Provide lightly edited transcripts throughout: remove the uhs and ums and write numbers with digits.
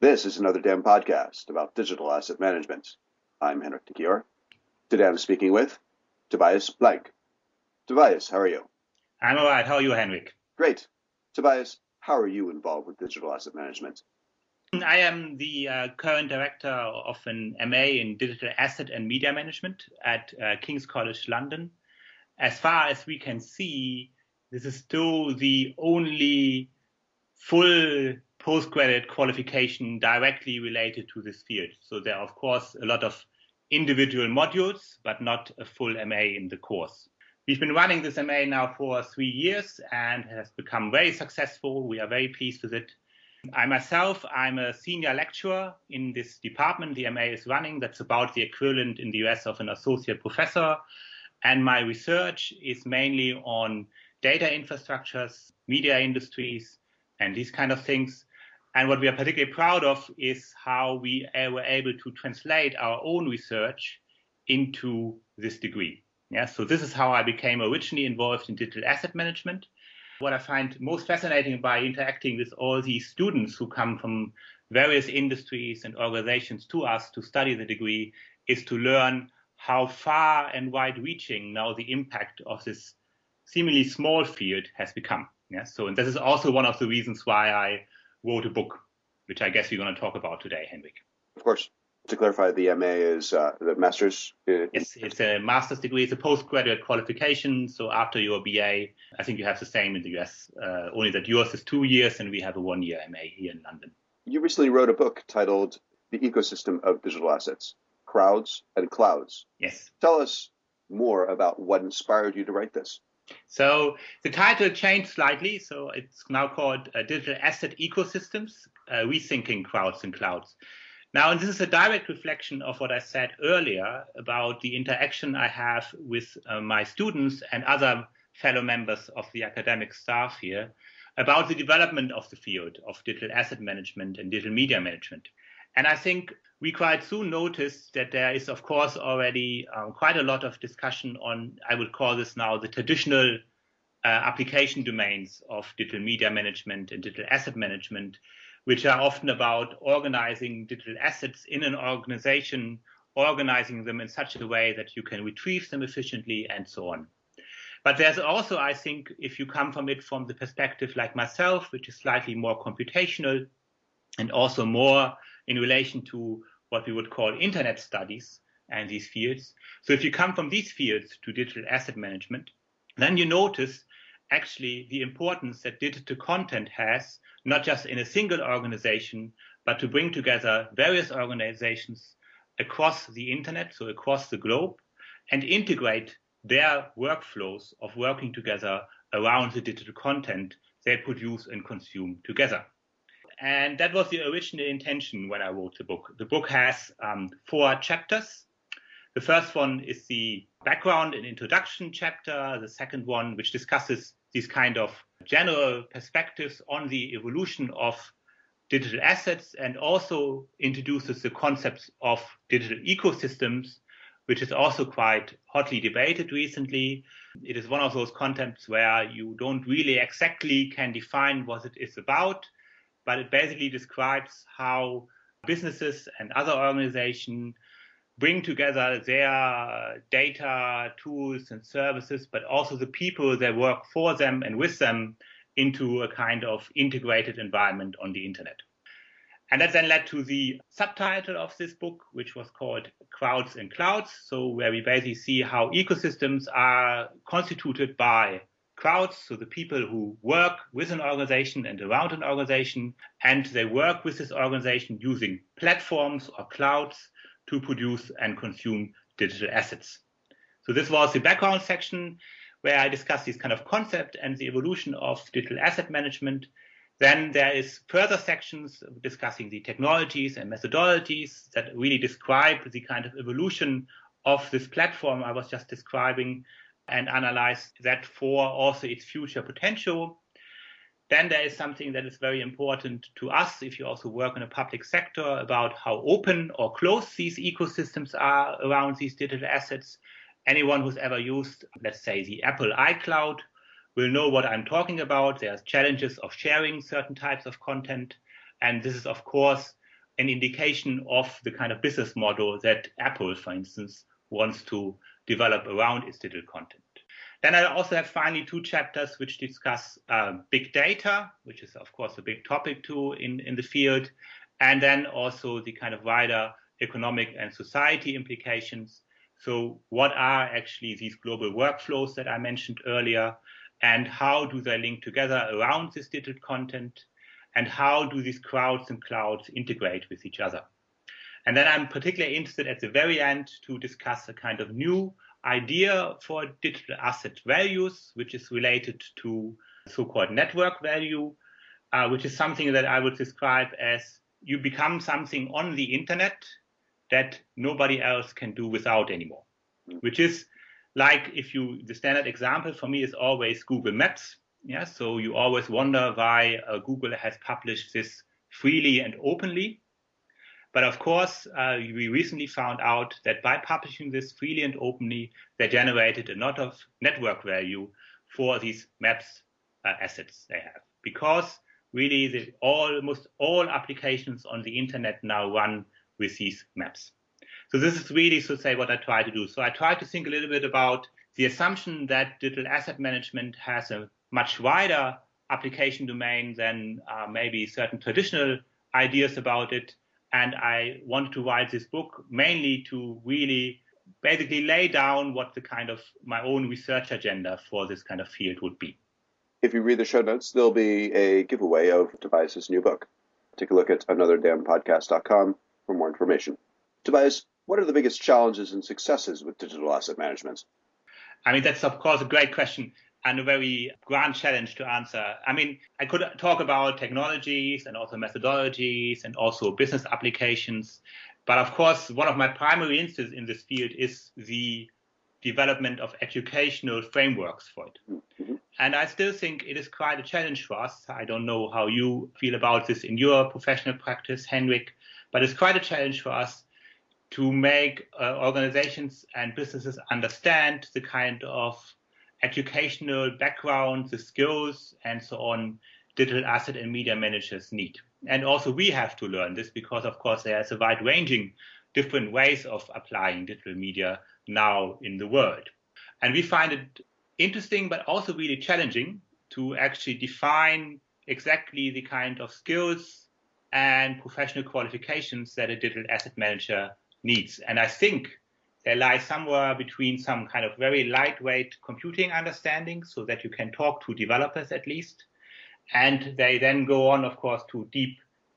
This is Another Damn Podcast about digital asset management. I'm Henrik de Gior. Today I'm speaking with Tobias Blanke. Tobias, how are you? I'm all right. How are you, Henrik? Great. Tobias, how are you involved with digital asset management? I am the current director of an MA in Digital Asset and Media Management at King's College London. As far as we can see, this is still the only full postgraduate qualification directly related to this field. So there are, of course, a lot of individual modules, but not a full MA in the course. We've been running this MA now for 3 years and has become very successful. We are very pleased with it. I'm a senior lecturer in this department the MA is running. That's about the equivalent in the US of an associate professor. And my research is mainly on data infrastructures, media industries, and these kind of things. And what we are particularly proud of is how we were able to translate our own research into this degree. Yeah, so this is how I became originally involved in digital asset management. What I find most fascinating by interacting with all these students who come from various industries and organizations to us to study the degree is to learn how far and wide-reaching now the impact of this seemingly small field has become. Yeah, so and this is also one of the reasons why I wrote a book, which I guess we're going to talk about today, Henrik. Of course. To clarify, the MA is the master's? Yes, it's a master's degree. It's a postgraduate qualification. So after your BA, I think you have the same in the US, only that yours is 2 years and we have a 1-year MA here in London. You recently wrote a book titled The Ecosystem of Digital Assets, Crowds and Clouds. Yes. Tell us more about what inspired you to write this. So the title changed slightly. So it's now called Digital Asset Ecosystems, Rethinking Crowds and Clouds. Now, and this is a direct reflection of what I said earlier about the interaction I have with my students and other fellow members of the academic staff here about the development of the field of digital asset management and digital media management. And I think we quite soon noticed that there is, of course, already quite a lot of discussion on, I would call this now, the traditional application domains of digital media management and digital asset management, which are often about organizing digital assets in an organization, organizing them in such a way that you can retrieve them efficiently and so on. But there's also, I think, if you come from it from the perspective like myself, which is slightly more computational and also more in relation to what we would call internet studies and these fields. So if you come from these fields to digital asset management, then you notice actually the importance that digital content has, not just in a single organization, but to bring together various organizations across the internet, so across the globe, and integrate their workflows of working together around the digital content they produce and consume together. And that was the original intention when I wrote the book. The book has 4 chapters. The first one is the background and introduction chapter. The second one, which discusses these kind of general perspectives on the evolution of digital assets and also introduces the concepts of digital ecosystems, which is also quite hotly debated recently. It is one of those concepts where you don't really exactly can define what it is about, but it basically describes how businesses and other organizations bring together their data, tools, and services, but also the people that work for them and with them into a kind of integrated environment on the internet. And that then led to the subtitle of this book, which was called Crowds and Clouds. So where we basically see how ecosystems are constituted by crowds, so the people who work with an organization and around an organization, and they work with this organization using platforms or clouds to produce and consume digital assets. So this was the background section where I discussed this kind of concept and the evolution of digital asset management. Then there is further sections discussing the technologies and methodologies that really describe the kind of evolution of this platform I was just describing and analyze that for also its future potential. Then there is something that is very important to us if you also work in a public sector about how open or closed these ecosystems are around these digital assets. Anyone who's ever used, let's say, the Apple iCloud will know what I'm talking about. There's challenges of sharing certain types of content. And this is, of course, an indication of the kind of business model that Apple, for instance, wants to develop around its digital content. Then I also have finally 2 chapters which discuss big data, which is, of course, a big topic too in the field, and then also the kind of wider economic and society implications. So what are actually these global workflows that I mentioned earlier, and how do they link together around this digital content, and how do these crowds and clouds integrate with each other? And then I'm particularly interested at the very end to discuss a kind of new idea for digital asset values, which is related to so-called network value, which is something that I would describe as you become something on the internet that nobody else can do without anymore, which is like the standard example for me is always Google Maps. Yeah, so you always wonder why Google has published this freely and openly. But of course, we recently found out that by publishing this freely and openly, they generated a lot of network value for these maps assets they have. Because really, almost all applications on the internet now run with these maps. So this is really, so to say, what I try to do. So I try to think a little bit about the assumption that digital asset management has a much wider application domain than maybe certain traditional ideas about it. And I wanted to write this book mainly to really basically lay down what the kind of my own research agenda for this kind of field would be. If you read the show notes, there'll be a giveaway of Tobias's new book. Take a look at anotherdamnpodcast.com for more information. Tobias, what are the biggest challenges and successes with digital asset management? I mean, that's, of course, a great question and a very grand challenge to answer. I mean, I could talk about technologies and also methodologies and also business applications. But of course, one of my primary interests in this field is the development of educational frameworks for it. Mm-hmm. And I still think it is quite a challenge for us. I don't know how you feel about this in your professional practice, Henrik, but it's quite a challenge for us to make organizations and businesses understand the kind of educational background, the skills, and so on, digital asset and media managers need. And also we have to learn this because, of course, there's a wide-ranging different ways of applying digital media now in the world. And we find it interesting, but also really challenging to actually define exactly the kind of skills and professional qualifications that a digital asset manager needs. And I think they lie somewhere between some kind of very lightweight computing understanding so that you can talk to developers at least. And they then go on, of course, to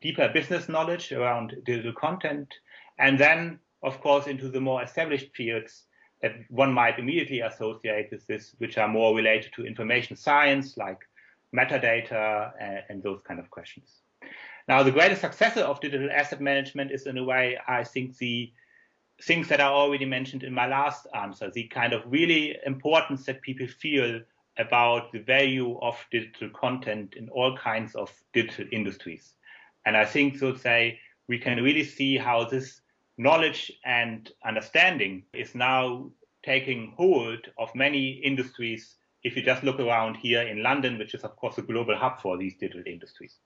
deeper business knowledge around digital content. And then, of course, into the more established fields that one might immediately associate with this, which are more related to information science, like metadata and those kind of questions. Now, the greatest successor of digital asset management is, in a way, I think, the things that I already mentioned in my last answer, the kind of really importance that people feel about the value of digital content in all kinds of digital industries. And I think, so to say, we can really see how this knowledge and understanding is now taking hold of many industries. If you just look around here in London, which is, of course, a global hub for these digital industries.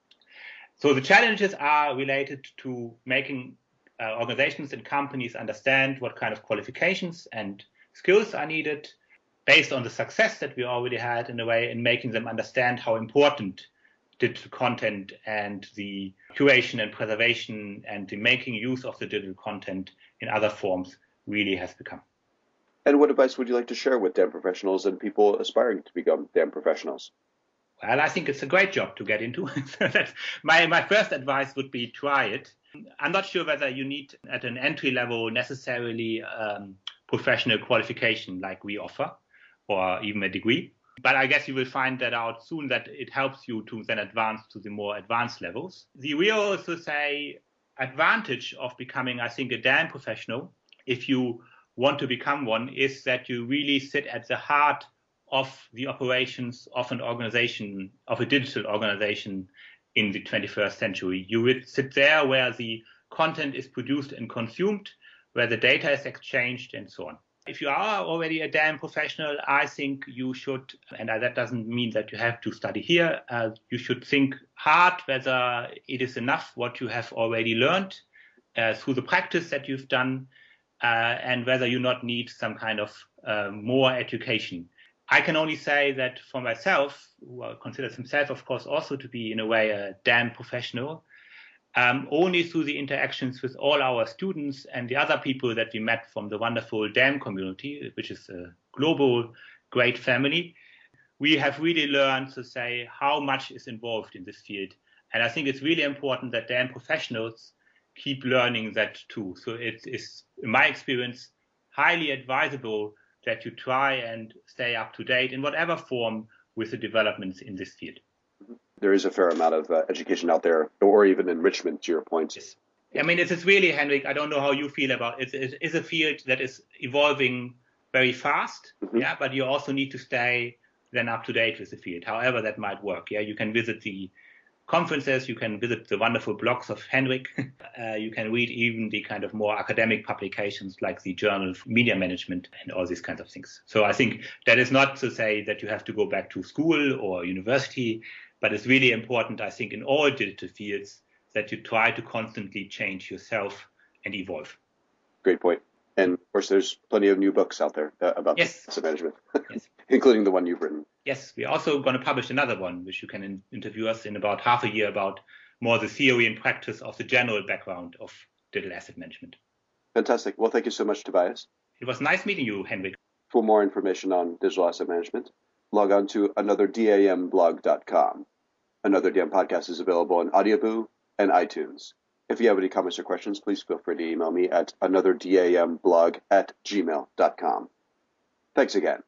So the challenges are related to making organizations and companies understand what kind of qualifications and skills are needed based on the success that we already had in a way in making them understand how important digital content and the curation and preservation and the making use of the digital content in other forms really has become. And what advice would you like to share with DAM professionals and people aspiring to become DAM professionals? Well, I think it's a great job to get into. That's my first advice would be try it. I'm not sure whether you need at an entry level necessarily professional qualification like we offer or even a degree. But I guess you will find that out soon that it helps you to then advance to the more advanced levels. The real, so to say, advantage of becoming, I think, a DAM professional, if you want to become one, is that you really sit at the heart of the operations of an organization, of a digital organization in the 21st century. You would sit there where the content is produced and consumed, where the data is exchanged and so on. If you are already a DAM professional, I think you should, and that doesn't mean that you have to study here, you should think hard whether it is enough what you have already learned through the practice that you've done, and whether you not need some kind of more education. I can only say that for myself, who considers himself, of course, also to be in a way a DAM professional, only through the interactions with all our students and the other people that we met from the wonderful DAM community, which is a global great family, we have really learned to say how much is involved in this field. And I think it's really important that DAM professionals keep learning that too. So it is, in my experience, highly advisable that you try and stay up to date in whatever form with the developments in this field. There is a fair amount of education out there, or even enrichment, to your point. Yes. I mean, it is really, Henrik, I don't know how you feel about it. It is a field that is evolving very fast, yeah, but you also need to stay then up to date with the field, however that might work. Yeah, you can visit the conferences, you can visit the wonderful blogs of Henrik, you can read even the kind of more academic publications like the Journal of Media Management and all these kinds of things. So I think that is not to say that you have to go back to school or university, but it's really important, I think, in all digital fields that you try to constantly change yourself and evolve. Great point. And of course, there's plenty of new books out there about asset management, yes. Including the one you've written. Yes, we're also going to publish another one, which you can interview us in about half a year about more the theory and practice of the general background of digital asset management. Fantastic. Well, thank you so much, Tobias. It was nice meeting you, Henrik. For more information on digital asset management, log on to anotherdamblog.com. Another Dam podcast is available on Audioboo and iTunes. If you have any comments or questions, please feel free to email me at anotherdamblog@gmail.com. Thanks again.